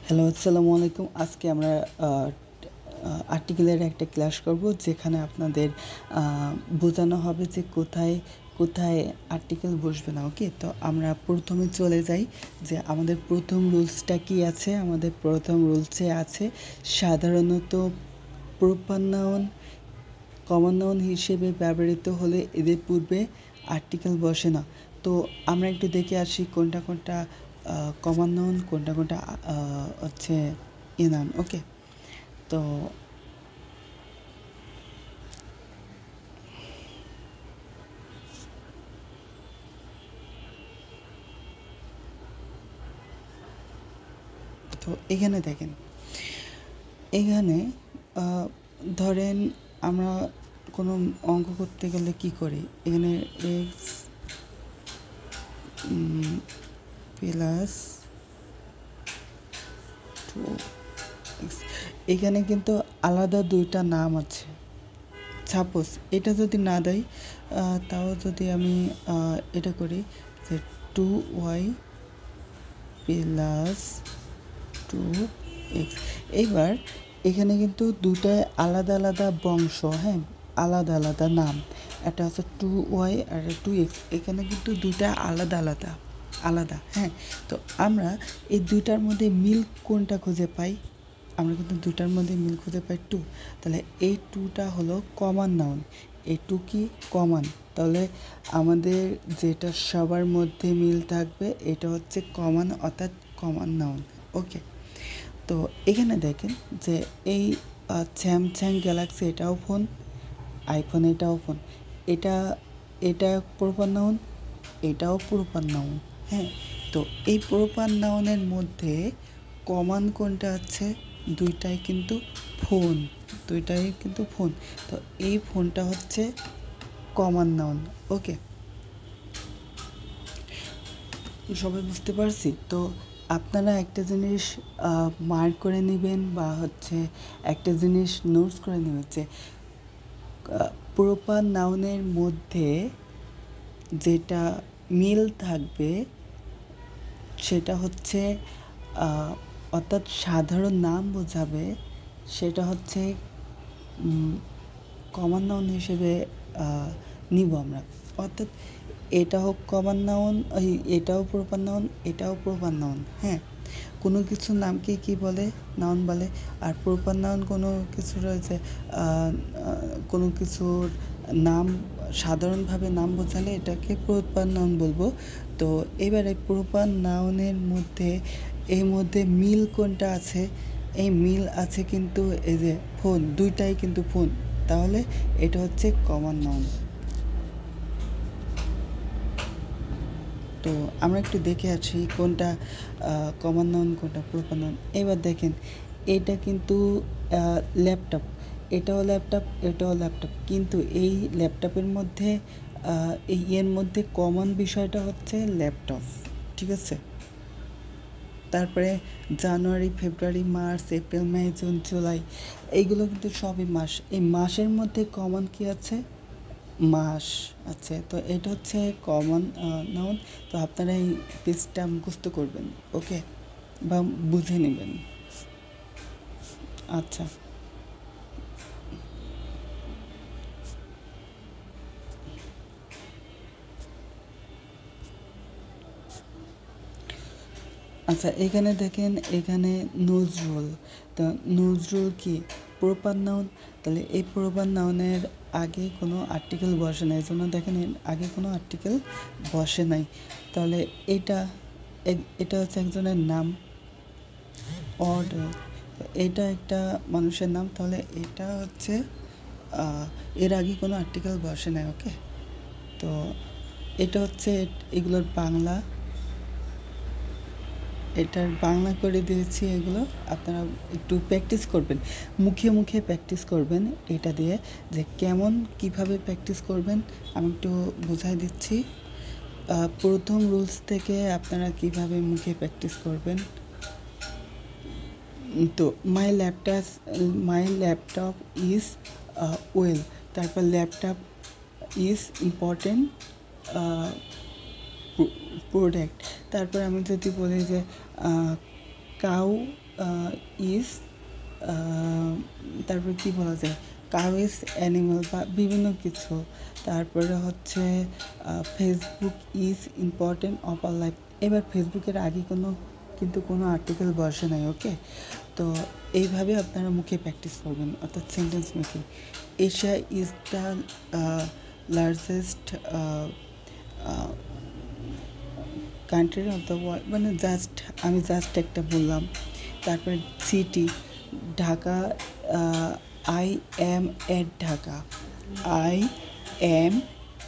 Hello, আসসালামু আলাইকুম। আজকে আমরা আর্টিকেলের একটা ক্লাস করব, যেখানে আপনাদের বোঝানো হবে যে কোথায় আর্টিকেল বসবে না। ওকে, তো আমরা প্রথমে চলে যাই যে আমাদের প্রথম রুলসটা কি আছে। আমাদের প্রথম রুলসে আছে সাধারণত প্রপার নাউন কমন নাউন হিসেবে ব্যবহৃত হলে এদের পূর্বে আর্টিকেল বসে না। তো আমরা একটু দেখে আসি কোনটা কোনটা কমন নাউন, কোনটা কোনটা হচ্ছে নাউন। ওকে, তো তো এখানে দেখেন, এখানে ধরেন আমরা কোনো অঙ্ক করতে গেলে কি করি, এখানে এক্স প্লাস 2x, এখানে কিন্তু আলাদা দুইটা নাম আছে। সাপোজ এটা যদি না দেয়, তাও যদি আমি এটা করি যে 2y প্লাস 2x, এইবার এখানে কিন্তু দুটাই আলাদা আলাদা বংশ, হ্যাঁ, আলাদা আলাদা নাম। একটা হচ্ছে 2y আর 2x, এখানে কিন্তু দুটা আলাদা আলাদা আলাদা, হ্যাঁ। তো আমরা এই দুইটার মধ্যে মিল কোনটা খুঁজে পাই? আমরা কিন্তু দুটার মধ্যে মিল খুঁজে পাই 2। তাহলে এই 2টা হলো কমন নাউন, এই 2 কি কমন, তাহলে আমাদের যেটা সবার মধ্যে মিল থাকবে এটা হচ্ছে কমন, অর্থাৎ কমন নাউন। ওকে, তো এখানে দেখেন যে এই স্যামসাং গ্যালাক্সি এটাও ফোন, আইফোন এটাও ফোন, এটা এটা প্রপার নাউন, এটাও প্রপার নাউন, হ্যাঁ। তো এই প্রপার নাউনের মধ্যে কমন কোনটা আছে? দুইটাই কিন্তু ফোন, দুইটাই কিন্তু ফোন। তো এই ফোনটা হচ্ছে কমন নাউন। ওকে, সবাই বুঝতে পারছি? তো আপনারা একটা জিনিস মার্ক করে নেবেন, বা হচ্ছে একটা জিনিস নোটস করে নেবেন যে প্রপার নাউনের মধ্যে যেটা মিল থাকবে সেটা হচ্ছে অর্থাৎ সাধারণ নাম বোঝাবে, সেটা হচ্ছে কমন নাউন হিসেবে নিব আমরা। অর্থাৎ এটা হোক কমন নাউন, এটাও প্রপার নাউন, এটাও প্রপার নাউন, হ্যাঁ। কোনো কিছুর নামকে কি বলে? নাউন বলে। আর প্রপার নাউন কোনো কিছু রয়েছে, কোনো কিছুর নাম সাধারণভাবে নাম বোঝালে এটাকে প্রপার নাউন বলবো। তো এবারে প্রপার নাউনের মধ্যে এর মধ্যে মিল কোনটা আছে? এই মিল আছে কিন্তু এই যে ফোন, দুইটাই কিন্তু ফোন, তাহলে এটা হচ্ছে কমন নাউন। তো আমরা একটু দেখে আছি কোনটা কমন নাউন, কোনটা প্রপার নাউন। এবার দেখেন, এটা কিন্তু ল্যাপটপ, এটাও ল্যাপটপ, এটাও ল্যাপটপ, কিন্তু এই ল্যাপটপের মধ্যে এই এর মধ্যে কমন বিষয়টা হচ্ছে ল্যাপটপ, ঠিক আছে। তারপরে জানুয়ারি, ফেব্রুয়ারি, মার্চ, এপ্রিল, মে, জুন, জুলাই, এইগুলো কিন্তু সবই মাস। এই মাসের মধ্যে কমন কি আছে? মাস আছে। তো এটা হচ্ছে কমন নাউন। তো আপনারা এই পেজটা মুখস্থ করবেন, ওকে, বা বুঝে নেবেন। আচ্ছা আচ্ছা, এখানে দেখেন, এখানে নজরুল। তো নজরুল কি প্রপার নাউন? তাহলে এই প্রপার নাউনের আগে কোনো আর্টিকেল বসে নাই, এই জন্য দেখেন আগে কোনো আর্টিকেল বসে নাই। তাহলে এটা এটা হচ্ছে একজনের নাম, অর্ডার, এটা একটা মানুষের নাম, তাহলে এটা হচ্ছে এর আগে কোনো আর্টিকেল বসে নাই। ওকে, তো এটা হচ্ছে এগুলোর বাংলা, এটার বাংলা করে দিয়েছি। এগুলো আপনারা একটু প্র্যাকটিস করবেন, মুখে মুখে প্র্যাকটিস করবেন এটা দিয়ে। যে কেমন কিভাবে প্র্যাকটিস করবেন আমি একটু বুঝাই দিচ্ছি। প্রথম রুলস থেকে আপনারা কিভাবে মুখে প্র্যাকটিস করবেন। তো মাই ল্যাপটপ ইজ ওয়েল, তারপর ল্যাপটপ ইজ ইম্পর্টেন্ট প্রোডাক্ট। তারপর আমি যদি বলি যে কাউ ইজ, তারপরে কি বলা যায়, কাউ ইজ অ্যানিমাল বা বিভিন্ন কিছু। তারপরে হচ্ছে Facebook is important of our life. এবার ফেসবুকের আগে কোনো আর্টিকেল বসে নাই, ওকে। তো এইভাবে আপনারা মুখে প্র্যাকটিস করবেন, অর্থাৎ sentence making. Asia is the largest country of the world, মানে আমি জাস্ট একটা বললাম। তারপরে city, Dhaka, I am at Dhaka, I am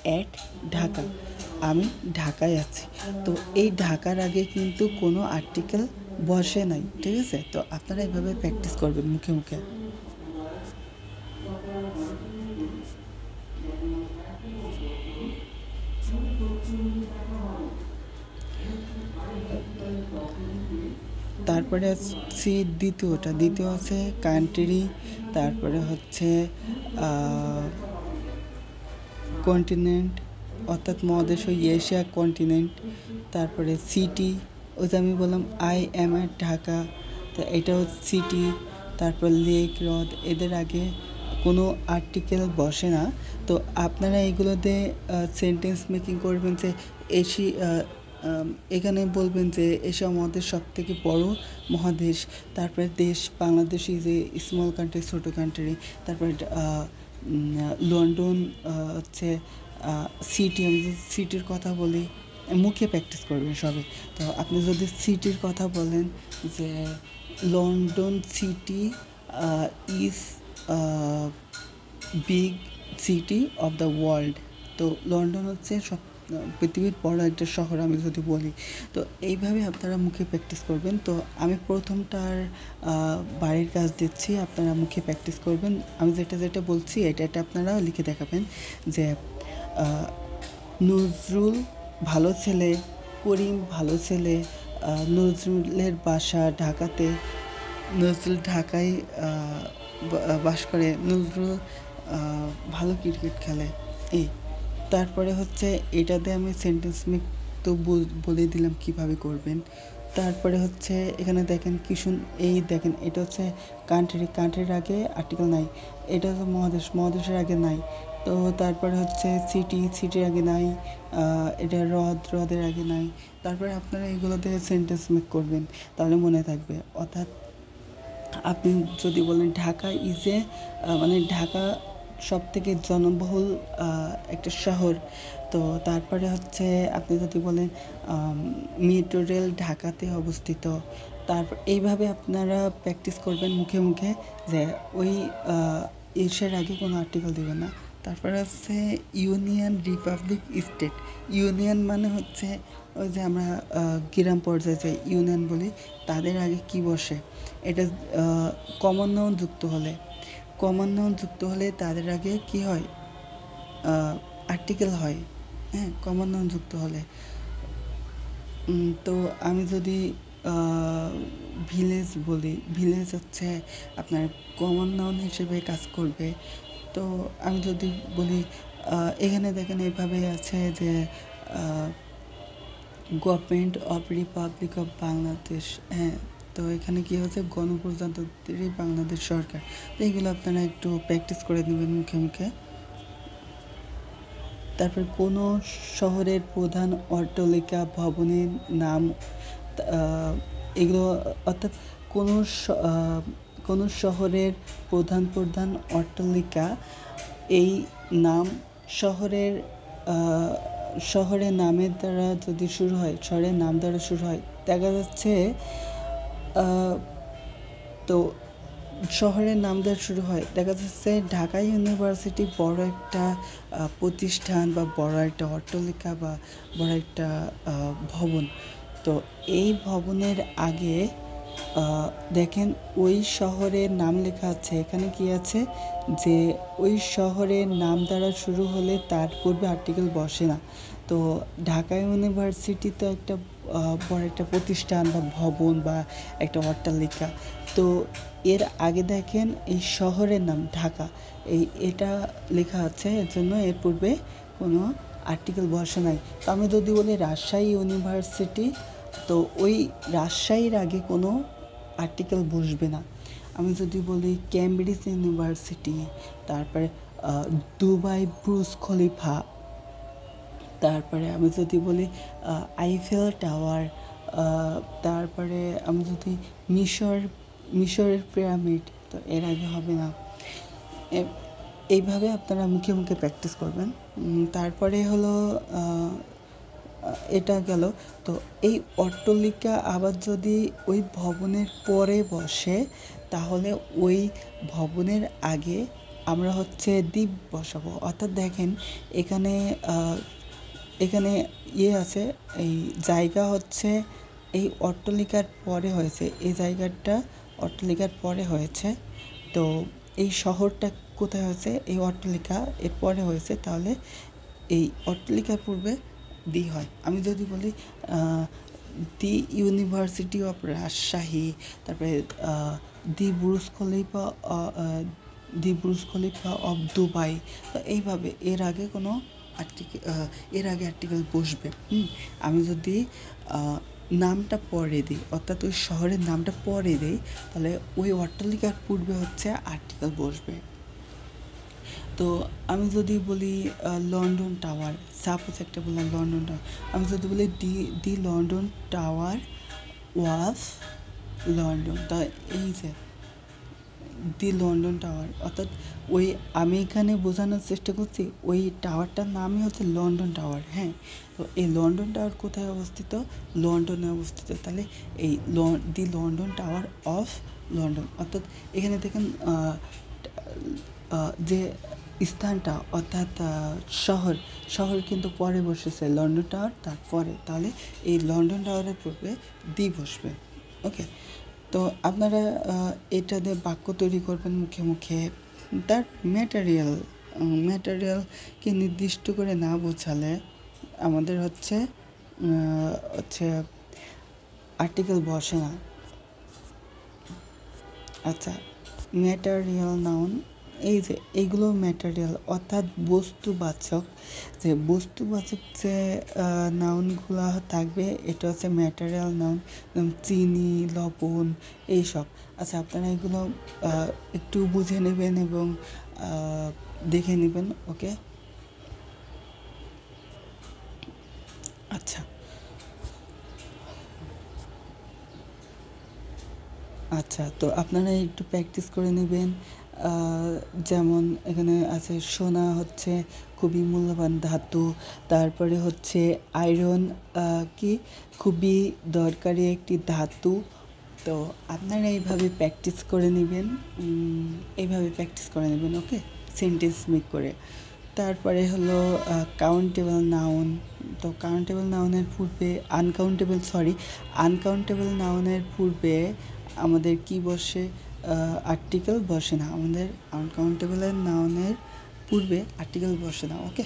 at Dhaka, আমি ঢাকায় আছি। তো এই ঢাকার আগে কিন্তু কোনো আর্টিকেল বসে নাই, ঠিক আছে। তো আপনারা এইভাবে প্র্যাকটিস করবেন মুখে মুখে। তারপরে হচ্ছে দ্বিতীয় আছে কান্ট্রি, তারপরে হচ্ছে কন্টিনেন্ট, অর্থাৎ মহাদেশ এশিয়া কন্টিনেন্ট। তারপরে সিটি, ওই যে আমি বললাম আই অ্যাম অ্যাট ঢাকা, তো এটা হচ্ছে সিটি। তারপর লেক, হ্রদ, এদের আগে কোনো আর্টিকেল বসে না। তো আপনারা এগুলোতে সেন্টেন্স মেকিং করবেন যে এখানে বলবেন যে এশিয়া মহাদেশ সবথেকে বড় মহাদেশ। তারপরে দেশ, Bangladesh is a small country, ছোটো কান্ট্রি। তারপরে লন্ডন হচ্ছে সিটি, আমি যদি সিটির কথা বলি, মুখে প্র্যাকটিস করবেন সবে। তো আপনি যদি সিটির কথা বলেন যে London city is big city of the world. তো লন্ডন হচ্ছে পৃথিবীর বড় একটা শহর আমি যদি বলি। তো এইভাবে আপনারা মুখে প্র্যাকটিস করবেন। তো আমি প্রথমটার বাড়ির কাজ দিচ্ছি, আপনারা মুখে প্র্যাকটিস করবেন। আমি যেটা বলছি এটা আপনারা লিখে দেখাবেন যে নজরুল ভালো ছেলে, করিম ভালো ছেলে, নজরুলের বাসা ঢাকাতে, নজরুল ঢাকায় বাস করে, নজরুল ভালো ক্রিকেট খেলে। এই তারপরে হচ্ছে এটাতে আমি সেন্টেন্স মেক তো বলে দিলাম কিভাবে করবেন। তারপরে হচ্ছে এখানে দেখেন দেখেন এটা হচ্ছে কান্ট্রির আগে আর্টিকেল নাই। এটা হচ্ছে মহাদেশের আগে নাই। তো তারপরে হচ্ছে সিটির আগে নাই। এটা হ্রদের আগে নাই। তারপরে আপনারা এগুলোতে সেন্টেন্স মেক করবেন, তাহলে মনে থাকবে। অর্থাৎ আপনি যদি বলেন ঢাকা মানে ঢাকা সবথেকে জনবহুল একটা শহর। তো তারপরে হচ্ছে আপনি যদি বলেন মেট্রো রেল ঢাকাতে অবস্থিত। তারপর এইভাবে আপনারা প্র্যাকটিস করবেন মুখে মুখে যে ওই এর আগে কোনো আর্টিকেল দেবেন না। তারপরে হচ্ছে ইউনিয়ন, রিপাবলিক, স্টেট। ইউনিয়ন মানে হচ্ছে ওই যে আমরা গ্রাম পর্যায়ে যে ইউনিয়ন বলি, তাদের আগে কি বসে, এটা কমন নাউন যুক্ত হলে তাদের আগে কি হয়, আর্টিকেল হয়। হ্যাঁ, কমন নাউন যুক্ত হলে। তো আমি যদি ভিলেজ বলি, ভিলেজ হচ্ছে আপনার কমন নাউন হিসেবে কাজ করবে। তো আমি যদি বলি এখানে দেখেন এভাবে আছে যে government of Republic of Bangladesh. হ্যাঁ, তো এখানে কি হচ্ছে, গণপ্রজাতন্ত্রী বাংলাদেশ সরকার। তো এইগুলো আপনারা একটু প্র্যাকটিস করে নেবেন মুখে মুখে। তারপর কোনো শহরের প্রধান অট্টালিকা, ভবনের নাম, এগুলো অর্থাৎ কোনো শহরের প্রধান অট্টালিকা, এই নাম শহরের নামের দ্বারা যদি শুরু হয়, শহরের নাম দ্বারা শুরু হয়, দেখা যাচ্ছে তো শহরের নাম দ্বারা শুরু হয়, দেখা যাচ্ছে ঢাকা ইউনিভার্সিটি বড় একটা প্রতিষ্ঠান বা বড় একটা অট্টালিকা বা বড় একটা ভবন। তো এই ভবনের আগে দেখেন ওই শহরের নাম লেখা আছে। এখানে কি আছে যে ওই শহরের নাম দ্বারা শুরু হলে তার পূর্বে আর্টিকেল বসে না। তো ঢাকা ইউনিভার্সিটি তো একটা বড় একটা প্রতিষ্ঠান বা ভবন বা একটা অট্টালিকা। তো এর আগে দেখেন এই শহরের নাম ঢাকা, এটা লেখা আছে, এর জন্য এর পূর্বে কোনো আর্টিকেল বসে নাই। তো আমি যদি বলি রাজশাহী ইউনিভার্সিটি, তো ওই রাজশাহীর আগে কোনো আর্টিকেল বসবে না। আমি যদি বলি ক্যামব্রিজ ইউনিভার্সিটি, তারপরে দুবাই ব্রুজ খলিফা, তারপরে আমি যদি বলি আইফেল টাওয়ার, তারপরে আমি যদি মিশরের পিরামিড, তো এর আগে হবে না। এইভাবে আপনারা মুখে মুখে প্র্যাকটিস করবেন। তারপরে হলো এটা গেল। তো এই অট্টালিকা আবার যদি ওই ভবনের পরে বসে, তাহলে ওই ভবনের আগে আমরা হচ্ছে দ্বীপ বসাবো। অর্থাৎ দেখেন এখানে এখানে আছে, এই জায়গা হচ্ছে এই অট্টালিকার পরে হয়েছে, এই জায়গাটা অট্টালিকার পরে হয়েছে। তো এই শহরটা কোথায় হয়েছে? এই অট্টালিকা এর পরে হয়েছে, তাহলে এই অট্টালিকার পূর্বে দি হয়। আমি যদি বলি দি ইউনিভার্সিটি অফ রাজশাহী, তারপরে দি বুর্জ খলিফা অফ দুবাই, তো এইভাবে এর আগে কোনো আর্টিকেল বসবে। আমি যদি নামটা পরে দিই, অর্থাৎ ওই শহরের নামটা পরে দিই, তাহলে ওই অট্টালিকার পূর্বে হচ্ছে আর্টিকেল বসবে। তো আমি যদি বলি লন্ডন টাওয়ার, সাপোজ একটা বললাম লন্ডন টাওয়ার, আমি যদি বলি দি লন্ডন টাওয়ার ওয়াজ লন্ডন, তা এই যে দি লন্ডন টাওয়ার, অর্থাৎ ওই আমি এখানে বোঝানোর চেষ্টা করছি ওই টাওয়ারটার নামই হচ্ছে লন্ডন টাওয়ার। হ্যাঁ, তো এই লন্ডন টাওয়ার কোথায় অবস্থিত? লন্ডনে অবস্থিত। তাহলে এই দি লন্ডন টাওয়ার অফ লন্ডন, অর্থাৎ এখানে দেখেন যে স্থানটা, অর্থাৎ শহর কিন্তু পরে বসেছে, লন্ডন টাওয়ার তারপরে, তাহলে এই লন্ডন টাওয়ারের পূর্বে দি বসবে। ওকে, তো আপনারা এটা দিয়ে বাক্য তৈরি করবেন মুখে মুখে। তার ম্যাটেরিয়ালকে নির্দিষ্ট করে না বোঝালে আমাদের হচ্ছে আর্টিকেল বসে না। আচ্ছা, ম্যাটেরিয়াল নাউন, এই যে এইগুলো ম্যাটেরিয়াল, অর্থাৎ বস্তুবাচক যে নাউনগুলো থাকবে, এটা হচ্ছে ম্যাটেরিয়াল নাউন, যেমন চিনি, লবণ, এইসব। আচ্ছা, আপনারা এগুলো একটু বুঝে নেবেন এবং দেখে নেবেন। ওকে, আচ্ছা, তো আপনারা একটু প্র্যাকটিস করে নেবেন। যেমন এখানে আছে সোনা হচ্ছে খুবই মূল্যবান ধাতু, তারপরে হচ্ছে আয়রন কি খুবই দরকারি একটি ধাতু। তো আপনারা এইভাবে প্র্যাকটিস করে নেবেন, ওকে, সেন্টেন্স মেক করে। তারপরে হলো কাউন্টেবল নাউন। তো কাউন্টেবল নাউনের পূর্বে আনকাউন্টেবল নাউনের পূর্বে আমাদের কি বসে? আর্টিকেল বসে না। আমাদের আনকাউন্টেবল নাউনের পূর্বে আর্টিকেল বসে না। ওকে,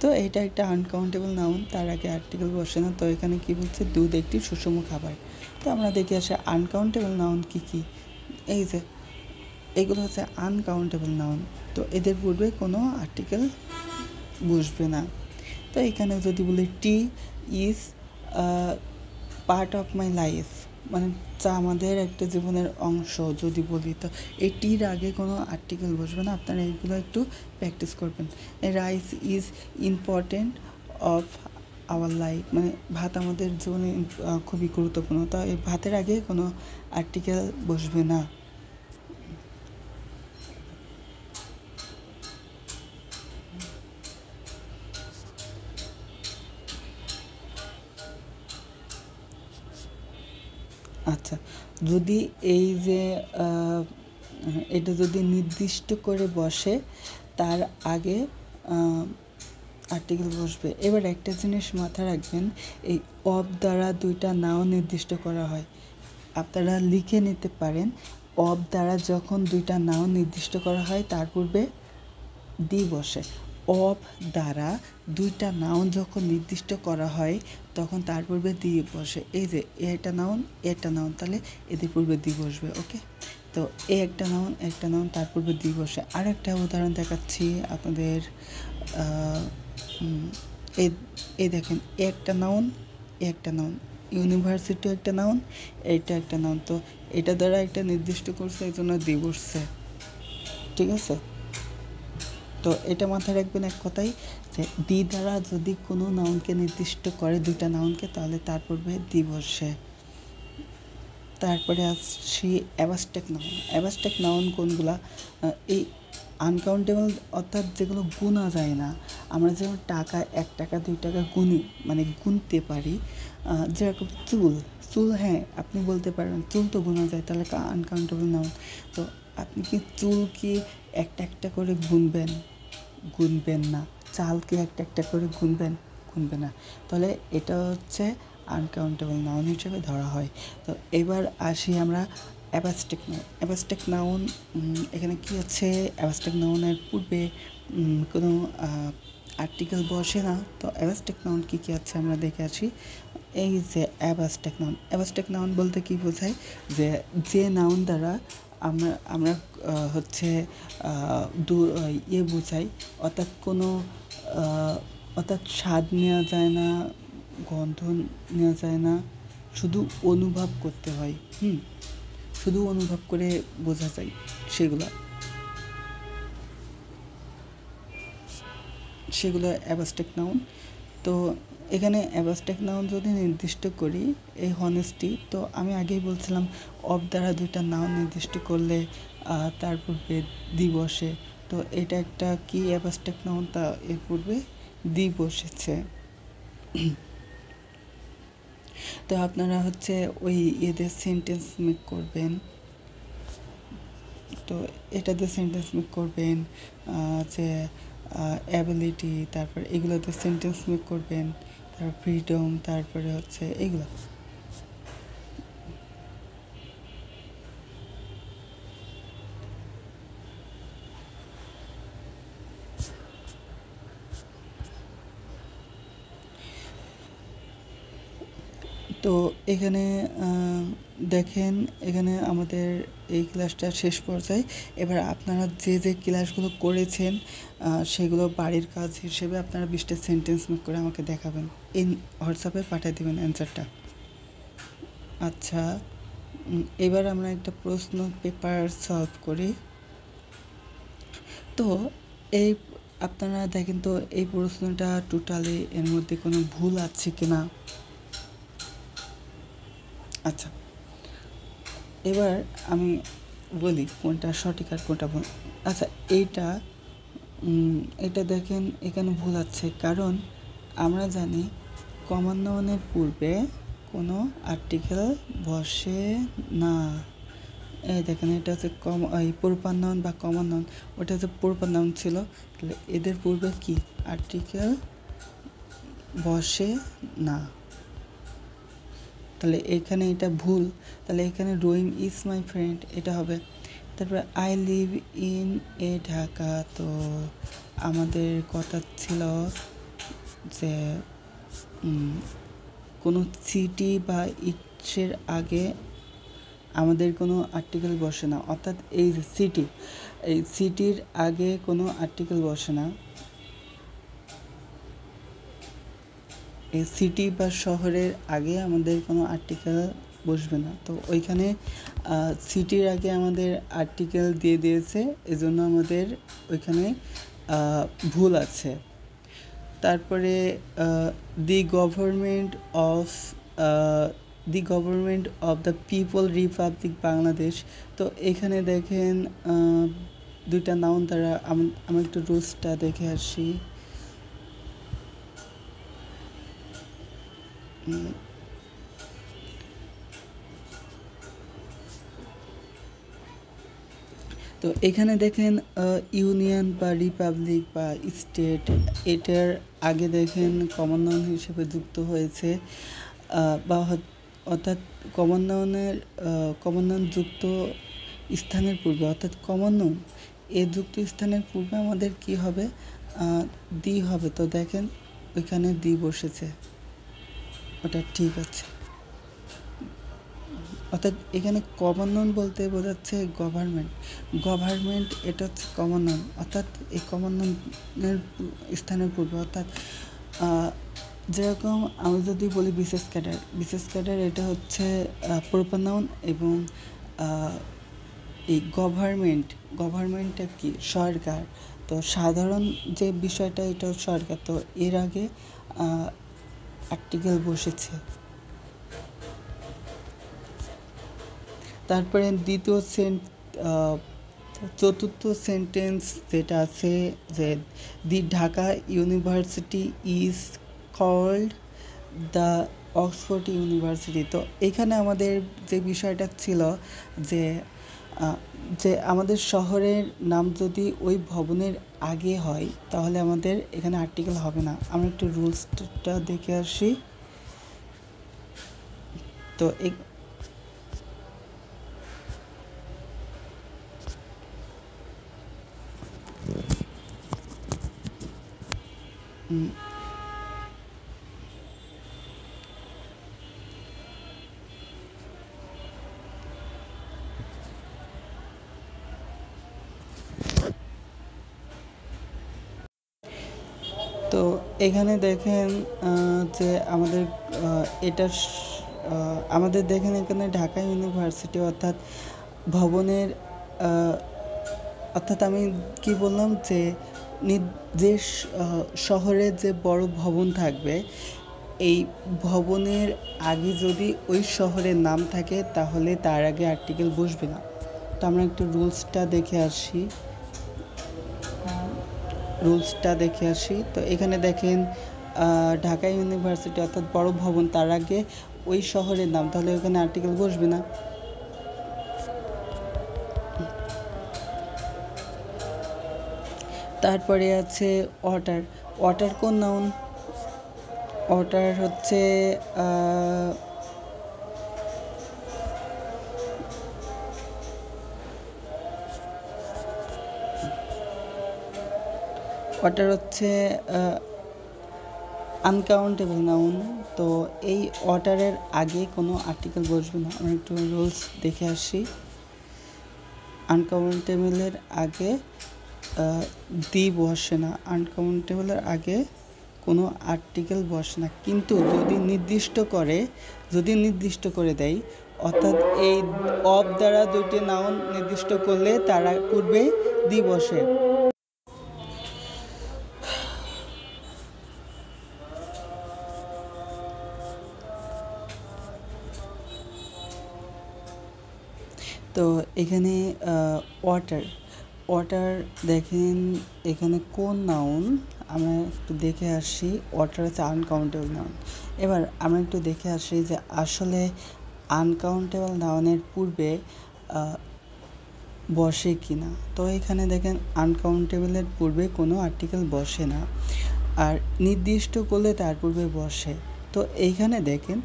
তো এটা একটা আনকাউন্টেবল নাউন, তার আগে আর্টিকেল বসে না। তো এখানে কি বলছে? দুধ একটি সুষম খাবার। তো আমরা দেখে আসি আনকাউন্টেবল নাউন কি কি। এই যে এগুলো হচ্ছে আনকাউন্টেবল নাউন, তো এদের পূর্বে কোনো আর্টিকেল বসবে না। তো এখানে যদি বলি tea is part of my life, মানে চা আমাদের একটা জীবনের অংশ যদি বলি, তো এই টির আগে কোনো আর্টিকেল বসবে না। আপনারা এইগুলো একটু প্র্যাকটিস করবেন। Rice is important of our life, মানে ভাত আমাদের জীবনে খুবই গুরুত্বপূর্ণ, তো এই ভাতের আগে কোনো আর্টিকেল বসবে না। আচ্ছা, যদি এই যে এটা যদি নির্দিষ্ট করে বসে, তার আগে আর্টিকেল বসবে। এবার একটা জিনিস মাথায় রাখবেন, এই অফ দ্বারা দুইটা নাও নির্দিষ্ট করা হয়। আপনারা লিখে নিতে পারেন, অফ দ্বারা যখন দুইটা নাও নির্দিষ্ট করা হয় তার পূর্বে দি বসে। অফ দ্বারা দুইটা নাউন যখন নির্দিষ্ট করা হয় তখন তার পূর্বে দি বসে। এই যে একটা নাউন তাহলে এদের পূর্বে দি বসবে। ওকে, তো একটা নাউন তার পূর্বে দি বসে। আর একটা উদাহরণ দেখাচ্ছি আপনাদের। এই দেখেন, একটা নাউন ইউনিভার্সিটি একটা নাউন, এইটা একটা নাউন। তো এটা দ্বারা একটা নির্দিষ্ট করছে, এই জন্য দি বসছে। ঠিক আছে, তো এটা মাথায় রাখবেন এক কথাই, যে দি দ্বারা যদি কোনো নাউনকে নির্দিষ্ট করে, দুইটা নাউনকে, তাহলে তার পূর্বে দি বসে। তারপরে আসছি অ্যাবাস্ট্যাক নাউন। অ্যাবাস্ট্যাক নাউন কোনগুলা? এই আনকাউন্টেবল, অর্থাৎ যেগুলো গুণা যায় না। আমরা যেমন টাকা, 1 টাকা 2 টাকা গুনি, মানে গুনতে পারি। যেরকম চুল, চুল, হ্যাঁ আপনি বলতে পারেন চুল তো গোনা যায়, তাহলে আনকাউন্টেবল নাউন। তো আপনি কি চুল কি একটা একটা করে গুনবেন? গুনবেন না। চালকে একটা একটা করে গুনবেন? গুনবে না। তাহলে এটা হচ্ছে আনকাউন্টেবল নাউন হিসেবে ধরা হয়। তো এবার আসি আমরা অ্যাবাস্ট্যাক নাউন। অ্যাবাস্ট্যাক নাউন, এখানে কি আছে? অ্যাবাস্ট্যাক নাউনের পূর্বে কোনো আর্টিকেল বসে না। তো অ্যাবাস্ট্যাক নাউন কী কী আছে আমরা দেখে আসি। এই যে অ্যাবাস্ট্যাক নাউন, অ্যাবাস্ট্যাক নাউন বলতে কি বোঝায়? যে নাউন দ্বারা আমরা হচ্ছে ইয়ে বোঝাই, অর্থাৎ কোনো অর্থাৎ স্বাদ নেওয়া যায় না, গন্ধ নেওয়া যায় না, শুধু অনুভব করতে হয়। শুধু অনুভব করে বোঝা যায় সেগুলো অ্যাবাস্ট্যাক নাউন। তো এখানে অ্যাবাস্ট্যাক নাউন যদি নির্দিষ্ট করি, এই হনেস্টি, তো আমি আগেই বলছিলাম অফ দ্বারা দুইটা নাউন নির্দিষ্ট করলে তার পূর্বে দি বসে। তো এটা একটা কি অ্যাবাস্ট্যাক নাউন, তা এর পূর্বে দি বসেছে। তো আপনারা হচ্ছে ওই এদের সেন্টেন্স মেক করবেন। তো এটাতে সেন্টেন্স মেক করবেন, যে অ্যাবিলিটি, তারপর এগুলোতে সেন্টেন্স মেক করবেন, তারপর ফ্রিডম, তারপরে হচ্ছে এগুলো। তো এখানে দেখেন, এখানে আমাদের এই ক্লাসটা শেষ পর্যায়ে। এবার আপনারা যে যে ক্লাসগুলো করেছেন সেগুলো বাড়ির কাজ হিসেবে আপনারা 20টা সেন্টেন্স মেক করে আমাকে দেখাবেন, ইন হোয়াটসঅ্যাপে পাঠিয়ে দেবেন অ্যান্সারটা। আচ্ছা, এবার আমরা একটা প্রশ্ন পেপার সলভ করি। তো এই আপনারা দেখেন তো এই প্রশ্নটা টোটালি এর মধ্যে কোনো ভুল আছে কিনা। আচ্ছা, এবার আমি বলি কোনটা সঠিক আর কোনটা ভুল। আচ্ছা, এটা দেখেন এখানে ভুল আছে, কারণ আমরা জানি কমন নাউনের পূর্বে কোনো আর্টিকেল বসে না। এই দেখেন, এটা হচ্ছে এই প্রপার নাউন বা কমন নাউন, ওটা হচ্ছে প্রপার নাউন ছিল। তাহলে এদের পূর্বে কি আর্টিকেল বসে না। তাহলে এখানে এটা ভুল। তাহলে এখানে রহিম ইজ মাই ফ্রেন্ড এটা হবে। তারপরে I live in a Dhaka. তো আমাদের কথা ছিল যে কোনো সিটি বা ইটসের আগে আমাদের কোনো আর্টিকেল বসে না, অর্থাৎ এই যে সিটি, এই সিটির আগে কোনো আর্টিকেল বসে না। এই সিটি বা শহরের আগে আমাদের কোনো আর্টিকেল বসবে না। তো ওইখানে সিটির আগে আমাদের আর্টিকেল দিয়ে দিয়েছে, এজন্য আমাদের ওইখানে ভুল আছে। তারপরে the government of the people Republic Bangladesh. তো এখানে দেখেন দুইটা নাউন দ্বারা আমি একটু রুলসটা দেখে আসি। তো এখানে দেখেন ইউনিয়ন বা রিপাবলিক বা স্টেট, এটার আগে দেখেন কমন নাউন হিসেবে যুক্ত হয়েছে, বা অর্থাৎ কমন নাউন যুক্ত স্থানের পূর্বে, অর্থাৎ কমন নাউন এ যুক্ত স্থানের পূর্বে আমাদের কি হবে? দি হবে। তো দেখেন ওইখানে দি বসেছে, ওটা ঠিক আছে। অর্থাৎ এখানে কমন নাউন বলতে বোঝাচ্ছে গভর্নমেন্ট, এটা হচ্ছে কমন নাউন, অর্থাৎ এই কমন নাউনের স্থানের পূর্বে, অর্থাৎ যেরকম আমি যদি বলি বিশেষ ক্যাডার এটা হচ্ছে প্রপার নাউন এবং এই গভর্নমেন্টটা কি সরকার। তো সাধারণ যে বিষয়টা এটা সরকার, তো এর আগে আর্টিকেল বসেছে। তারপরে চতুর্থ সেন্টেন্স যেটা আছে যে the Dhaka University is called the Oxford University. তো এখানে আমাদের যে বিষয়টা ছিল যে যে আমাদের শহরের নাম যদি ওই ভবনের আগে হয় তাহলে আমাদের এখানে আর্টিকেল হবে না। আমরা একটু রুলসটা দেখে আসি। তো তো এখানে দেখেন যে আমাদের আমাদের দেখেন এখানে ঢাকা ইউনিভার্সিটি অর্থাৎ ভবনের অর্থাৎ আমি কি বললাম যে যে শহরে যে বড় ভবন থাকবে এই ভবনের আগে যদি ওই শহরের নাম থাকে তাহলে তার আগে আর্টিকেল বসবে না। তো আমরা একটু রুলসটা দেখে আসি। তো এখানে দেখেন ঢাকা ইউনিভার্সিটি অর্থাৎ বড় ভবন, তার আগে ওই শহরের নাম, তাহলে ওখানে আর্টিকেল বসবে না। তারপরে আছে ওয়াটার কোন নাউন? ওয়াটার হচ্ছে আনকাউন্টেবল নাউন। তো এই ওয়াটারের আগে কোনো আর্টিকেল বসবে না। আমরা একটু রুলস দেখে আসি। আনকাউন্টেবলের আগে দি বসে না, আনকাউন্টেবলের আগে কোনো আর্টিকেল বসে না। কিন্তু যদি নির্দিষ্ট করে দেয়, অর্থাৎ এই অফ দ্বারা দুইটি নাউন নির্দিষ্ট করলে তারা পূর্বে দি বসে। তো এখানে ওয়াটার দেখেন এখানে কোন নাউন, আমরা একটু দেখে আসি। ওয়াটার হচ্ছে আনকাউন্টেবল নাউন। এবার আমরা একটু দেখে আসি যে আসলে আনকাউন্টেবল নাউনের পূর্বে বসে কি না। তো এখানে দেখেন আনকাউন্টেবলের পূর্বে কোনো আর্টিকেল বসে না, আর নির্দিষ্ট করলে তার পূর্বে বসে। তো এইখানে দেখেন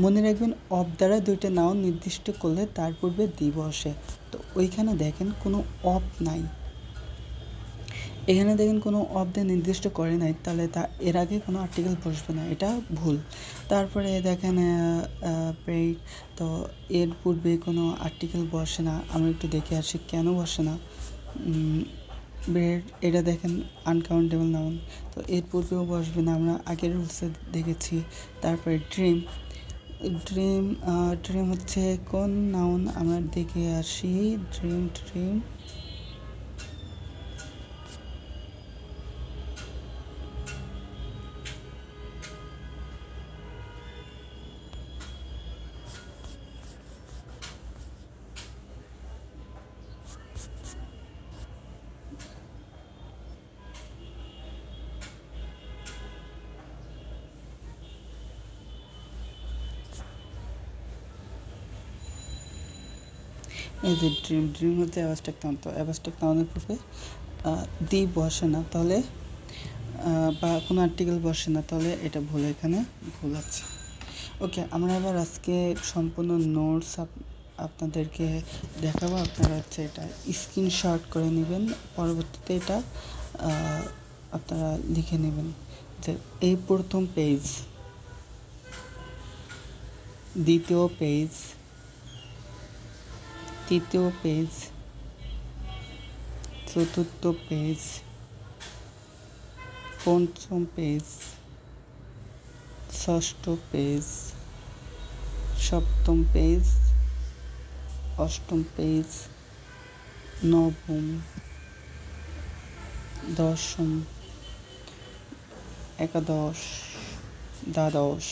মনে রাখবেন অফ দ্বারা দুইটা নাউন নির্দিষ্ট করলে তার পূর্বে দি বসে। তো ওইখানে দেখেন কোনো অফ নাই, এখানে দেখেন কোনো অফ দিয়ে নির্দিষ্ট করে নাই, তাহলে এর আগে কোনো আর্টিকেল বসবে না, এটা ভুল। তারপরে দেখেন তো এর পূর্বে কোনো আর্টিকেল বসে না। আমরা একটু দেখে আসি কেন বসে না। এটা দেখেন আনকাউন্টেবল নাউন, তো এর পূর্বেও বসবে না, আমরা আগের রুলসে দেখেছি। তারপরে ড্রিম হচ্ছে কোন নাউন, আমরা দেখে আসি। ড্রিম এই যে ড্রিম হচ্ছে অ্যাবস্ট্রাক্ট নাউন। তো অ্যাবস্ট্রাক্ট নাউনের পূর্বে দি বসে না, তাহলে বা কোনো আর্টিকেল বসে না, তাহলে এটা ভুল, এখানে ভুল আছে। ওকে, আমরা আবার আজকে সম্পূর্ণ নোটস আপনাদেরকে দেখাবো। আপনারা হচ্ছে এটা স্ক্রিনশট করে নেবেন, পরবর্তীতে এটা আপনারা লিখে নেবেন যে এই প্রথম পেজ, দ্বিতীয় পেজ, তৃতীয় পেজ, চতুর্থ পেজ, পঞ্চম পেজ, ষষ্ঠ পেজ, সপ্তম পেজ, অষ্টম পেজ, নবম, দশম, একাদশ, দ্বাদশ,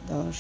দশ,